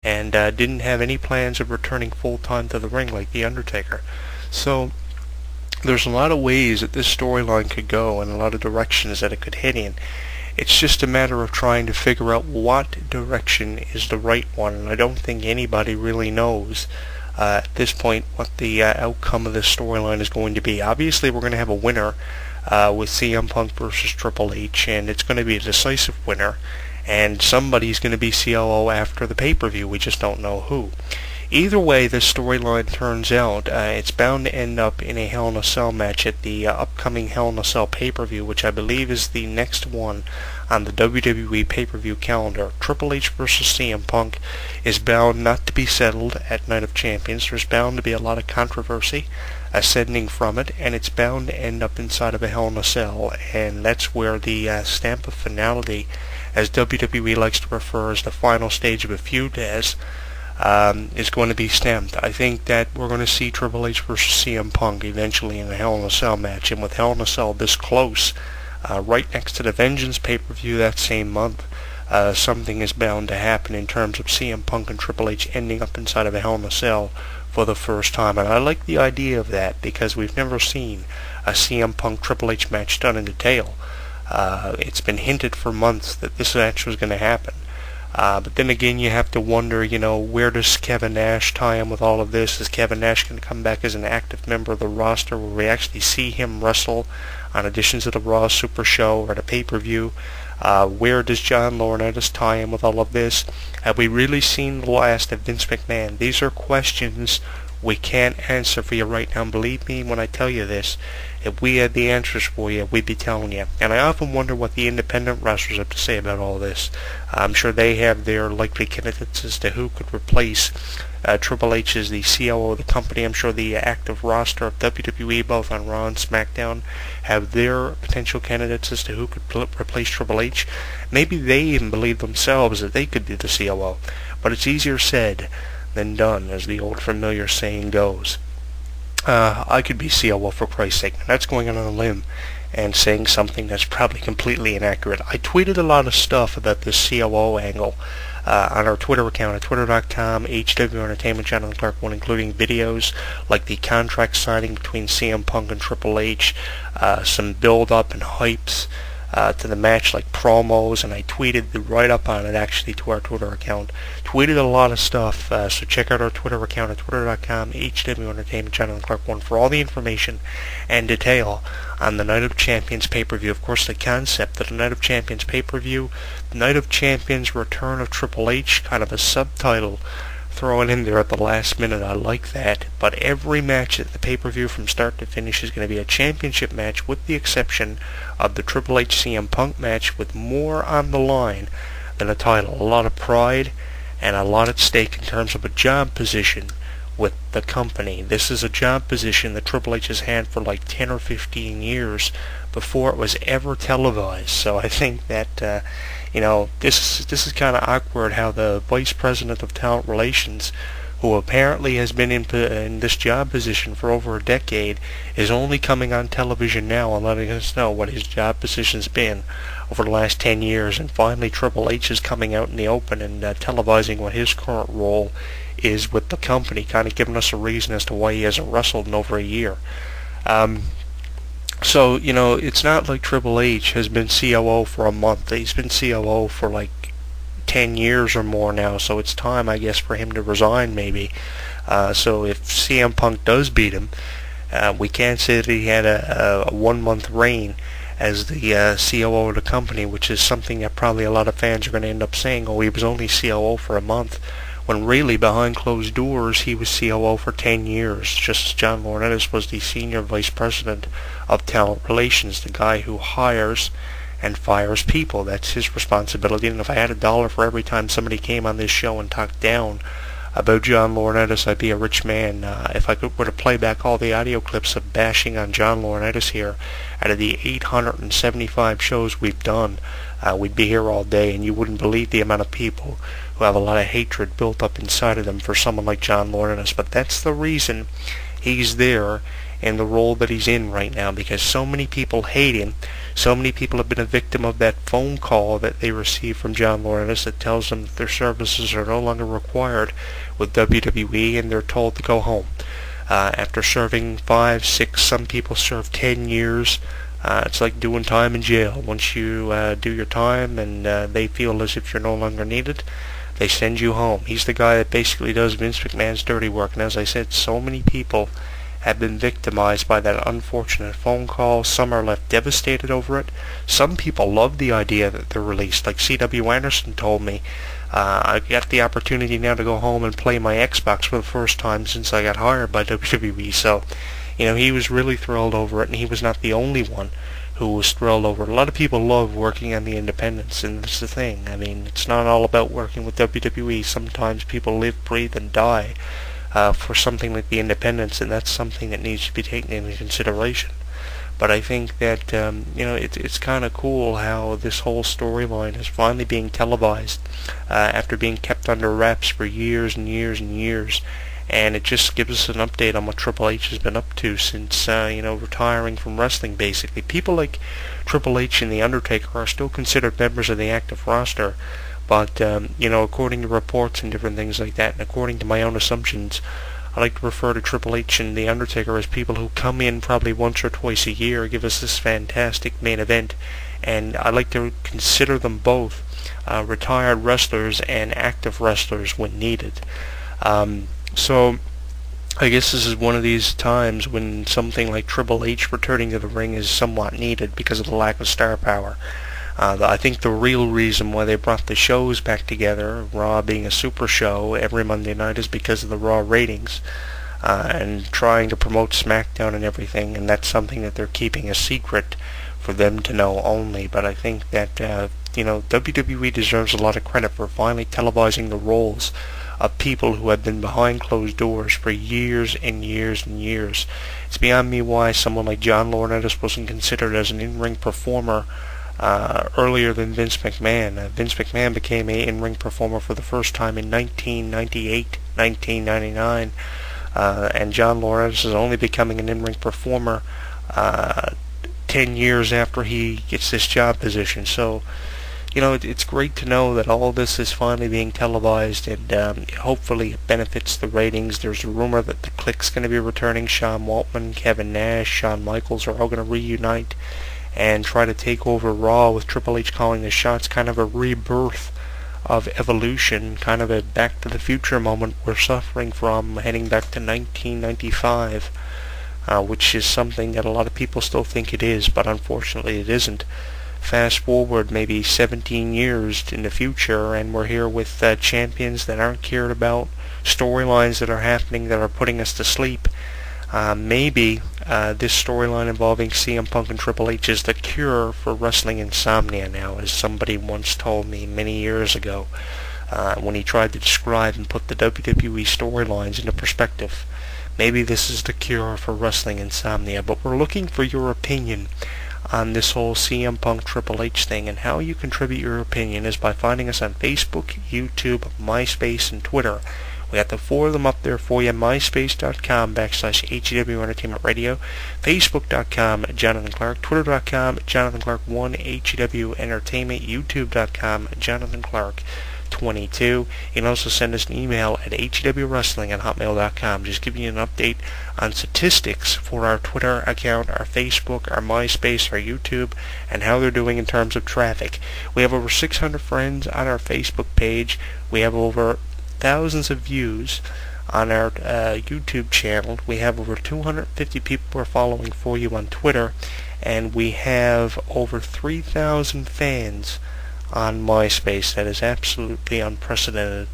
and didn't have any plans of returning full-time to the ring like The Undertaker. So there's a lot of ways that this storyline could go and a lot of directions that it could head in. It's just a matter of trying to figure out what direction is the right one, and I don't think anybody really knows at this point what the outcome of this storyline is going to be. Obviously, we're going to have a winner with CM Punk versus Triple H, and it's going to be a decisive winner, and somebody's going to be COO after the pay-per-view. We just don't know who. Either way this storyline turns out, it's bound to end up in a Hell in a Cell match at the upcoming Hell in a Cell pay-per-view, which I believe is the next one on the WWE pay-per-view calendar. Triple H versus CM Punk is bound not to be settled at Night of Champions. There's bound to be a lot of controversy ascending from it, and it's bound to end up inside of a Hell in a Cell, and that's where the stamp of finality, as WWE likes to refer as the final stage of a feud is going to be stamped. I think that we're going to see Triple H versus CM Punk eventually in a Hell in a Cell match, and with Hell in a Cell this close, right next to the Vengeance pay-per-view that same month, something is bound to happen in terms of CM Punk and Triple H ending up inside of a Hell in a Cell for the first time. And I like the idea of that because we've never seen a CM Punk Triple H match done in detail. It's been hinted for months that this match was going to happen. But then again, you have to wonder, where does Kevin Nash tie in with all of this? Is Kevin Nash going to come back as an active member of the roster where we actually see him wrestle on editions of the Raw Super Show or at a pay-per-view? Where does John Laurinaitis tie in with all of this? Have we really seen the last of Vince McMahon? These are questions we can't answer for you right now. And believe me when I tell you this, if we had the answers for you, we'd be telling you. And I often wonder what the independent wrestlers have to say about all this. I'm sure they have their likely candidates as to who could replace Triple H as the COO of the company. I'm sure the active roster of WWE, both on Raw and SmackDown, have their potential candidates as to who could replace Triple H. Maybe they even believe themselves that they could be the COO. But it's easier said than done, as the old familiar saying goes. I could be COO for Christ's sake. That's going on a limb and saying something that's probably completely inaccurate. I tweeted a lot of stuff about this COO angle on our Twitter account at twitter.com, HW Entertainment Channel and Clarke 1, including videos like the contract signing between CM Punk and Triple H, some build-up and hypes to the match, like promos, and I tweeted the write-up on it actually to our Twitter account. Tweeted a lot of stuff, so check out our Twitter account at twitter.com, HW Entertainment Channel and Clarke 1 for all the information and detail on the Night of Champions pay-per-view. Of course, the concept of the Night of Champions pay-per-view, Night of Champions Return of Triple H, kind of a subtitle thrown in there at the last minute. I like that. But every match at the pay-per-view from start to finish is going to be a championship match, with the exception of the Triple H CM Punk match, with more on the line than a title. A lot of pride and a lot at stake in terms of a job position with the company. This is a job position that Triple H has had for like 10 or 15 years before it was ever televised. So I think that this is kind of awkward how the Vice President of Talent Relations, who apparently has been in this job position for over a decade, is only coming on television now and letting us know what his job position's been over the last 10 years. And finally Triple H is coming out in the open and televising what his current role is with the company, kind of giving us a reason as to why he hasn't wrestled in over a year. So, it's not like Triple H has been COO for a month. He's been COO for like 10 years or more now, so it's time, I guess, for him to resign maybe. So if CM Punk does beat him, we can't say that he had a 1 month reign as the COO of the company, which is something that probably a lot of fans are going to end up saying, oh, he was only COO for a month, when really behind closed doors he was COO for 10 years, just as John Laurinaitis was the Senior Vice President of Talent Relations, the guy who hires and fires people. That's his responsibility. And if I had $1 for every time somebody came on this show and talked down about John Laurinaitis, I'd be a rich man. If I were to play back all the audio clips of bashing on John Laurinaitis here, out of the 875 shows we've done, we'd be here all day, and you wouldn't believe the amount of people who have a lot of hatred built up inside of them for someone like John Laurinaitis. But that's the reason he's there and the role that he's in right now, because so many people hate him. So many people have been a victim of that phone call that they received from John Laurinaitis that tells them that their services are no longer required with WWE, and they're told to go home. After serving 5, 6, some people serve 10 years. It's like doing time in jail. Once you do your time and they feel as if you're no longer needed, they send you home. He's the guy that basically does Vince McMahon's dirty work. And as I said, so many people have been victimized by that unfortunate phone call. Some are left devastated over it. Some people love the idea that they're released. Like C.W. Anderson told me, I got the opportunity now to go home and play my Xbox for the first time since I got hired by WWE. So, he was really thrilled over it, and he was not the only one who was thrilled over it. A lot of people love working on the independents, and that's the thing. I mean, it's not all about working with WWE. Sometimes people live, breathe, and die for something like the independents, and that's something that needs to be taken into consideration. But I think that, it's kind of cool how this whole storyline is finally being televised after being kept under wraps for years and years and years. And it just gives us an update on what Triple H has been up to since, retiring from wrestling, basically. People like Triple H and The Undertaker are still considered members of the active roster, but, according to reports and different things like that, and according to my own assumptions, I like to refer to Triple H and The Undertaker as people who come in probably once or twice a year, give us this fantastic main event, and I like to consider them both retired wrestlers and active wrestlers when needed. So, I guess this is one of these times when something like Triple H returning to the ring is somewhat needed because of the lack of star power. I think the real reason why they brought the shows back together, Raw being a super show every Monday night, is because of the Raw ratings and trying to promote SmackDown and everything, and that's something that they're keeping a secret for them to know only. But I think that, WWE deserves a lot of credit for finally televising the roles of people who have been behind closed doors for years and years and years. It's beyond me why someone like John Laurinaitis wasn't considered as an in-ring performer earlier than Vince McMahon. Vince McMahon became an in-ring performer for the first time in 1998, 1999, and John Laurinaitis is only becoming an in-ring performer 10 years after he gets this job position. So, it's great to know that all this is finally being televised, and hopefully it benefits the ratings. There's a rumor that the Clique's going to be returning. Sean Waltman, Kevin Nash, Shawn Michaels are all going to reunite and try to take over Raw with Triple H calling the shots, kind of a rebirth of Evolution, kind of a Back to the Future moment we're suffering from, heading back to 1995, which is something that a lot of people still think it is, but unfortunately it isn't. Fast forward maybe 17 years in the future, and we're here with champions that aren't cared about, storylines that are happening that are putting us to sleep. Maybe this storyline involving CM Punk and Triple H is the cure for wrestling insomnia now, as somebody once told me many years ago when he tried to describe and put the WWE storylines into perspective. Maybe this is the cure for wrestling insomnia, but we're looking for your opinion on this whole CM Punk Triple H thing, and how you contribute your opinion is by finding us on Facebook, YouTube, MySpace, and Twitter. We got the 4 of them up there for you: myspace.com/HEW Entertainment Radio, Facebook.com Jonathan Clarke, Twitter.com Jonathan Clarke1 HEW Entertainment, YouTube.com Jonathan Clarke 22. You can also send us an email at hewwrestling@hotmail.com. Just giving you an update on statistics for our Twitter account, our Facebook, our MySpace, our YouTube, and how they're doing in terms of traffic. We have over 600 friends on our Facebook page. We have over thousands of views on our YouTube channel. We have over 250 people we're following for you on Twitter, and we have over 3,000 fans on MySpace. That is absolutely unprecedented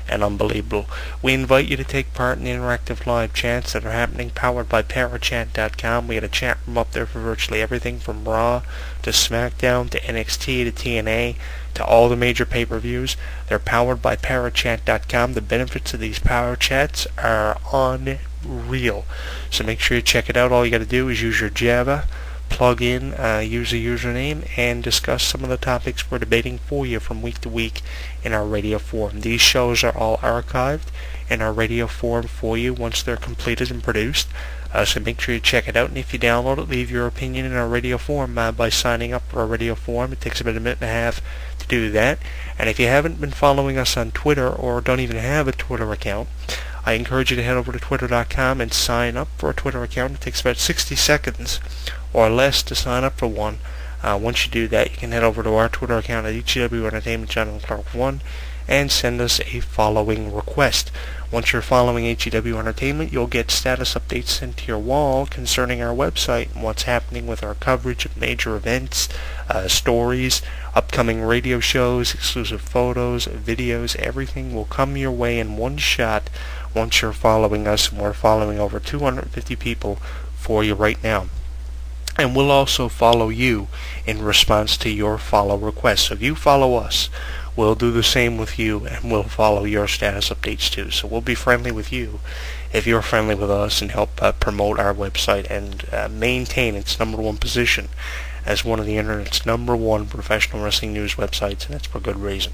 and unbelievable. We invite you to take part in interactive live chats that are happening, powered by parachat.com. We had a chat room up there for virtually everything from Raw to SmackDown to NXT to TNA to all the major pay-per-views. They're powered by parachat.com. The benefits of these power chats are unreal. So make sure you check it out. All you got to do is use your Java, plug in, use a username, and discuss some of the topics we're debating for you from week to week in our radio forum. These shows are all archived in our radio forum for you once they're completed and produced. So make sure you check it out, and if you download it, leave your opinion in our radio form by signing up for our radio form. It takes about a minute and a half to do that. And if you haven't been following us on Twitter or don't even have a Twitter account, I encourage you to head over to twitter.com and sign up for a Twitter account. It takes about 60 seconds or less to sign up for one. Once you do that, you can head over to our Twitter account at HEW Entertainment Channel Clarke 1 and send us a following request. Once you're following HEW Entertainment, you'll get status updates sent to your wall concerning our website and what's happening with our coverage of major events, stories, upcoming radio shows, exclusive photos, videos. Everything will come your way in one shot once you're following us, and we're following over 250 people for you right now. And we'll also follow you in response to your follow requests. So if you follow us, we'll do the same with you, and we'll follow your status updates too. So we'll be friendly with you if you're friendly with us, and help promote our website and maintain its #1 position as one of the internet's #1 professional wrestling news websites, and that's for good reason.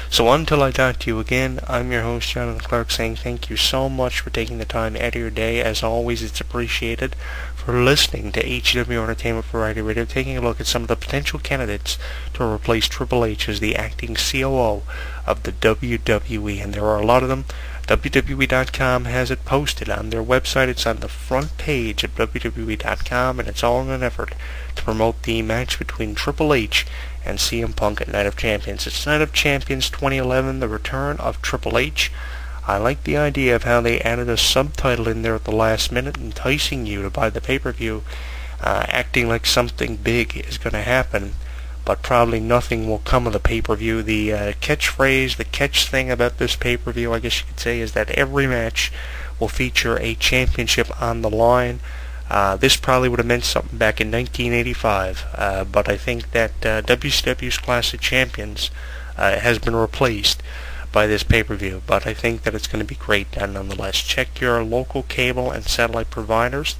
So until I talk to you again, I'm your host, Jonathan Clarke, saying thank you so much for taking the time out of your day. As always, it's appreciated, for listening to HEW Entertainment Variety Radio, taking a look at some of the potential candidates to replace Triple H as the acting COO of the WWE, and there are a lot of them. WWE.com has it posted on their website. It's on the front page of WWE.com, and it's all in an effort to promote the match between Triple H and CM Punk at Night of Champions. It's Night of Champions 2011, the return of Triple H. I like the idea of how they added a subtitle in there at the last minute, enticing you to buy the pay-per-view, acting like something big is going to happen, but probably nothing will come of the pay-per-view. The catchphrase, the catch thing about this pay-per-view, I guess you could say, is that every match will feature a championship on the line. This probably would have meant something back in 1985, but I think that WCW's Clash of Champions has been replaced by this pay-per-view, but I think that it's going to be great nonetheless. Check your local cable and satellite providers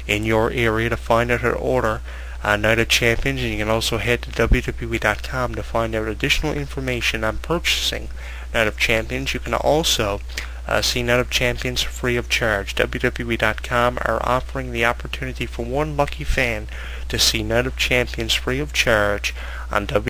in your area to find out how to order Night of Champions, and you can also head to WWE.com to find out additional information on purchasing Night of Champions. You can also see Night of Champions free of charge. WWE.com are offering the opportunity for one lucky fan to see Night of Champions free of charge on WWE.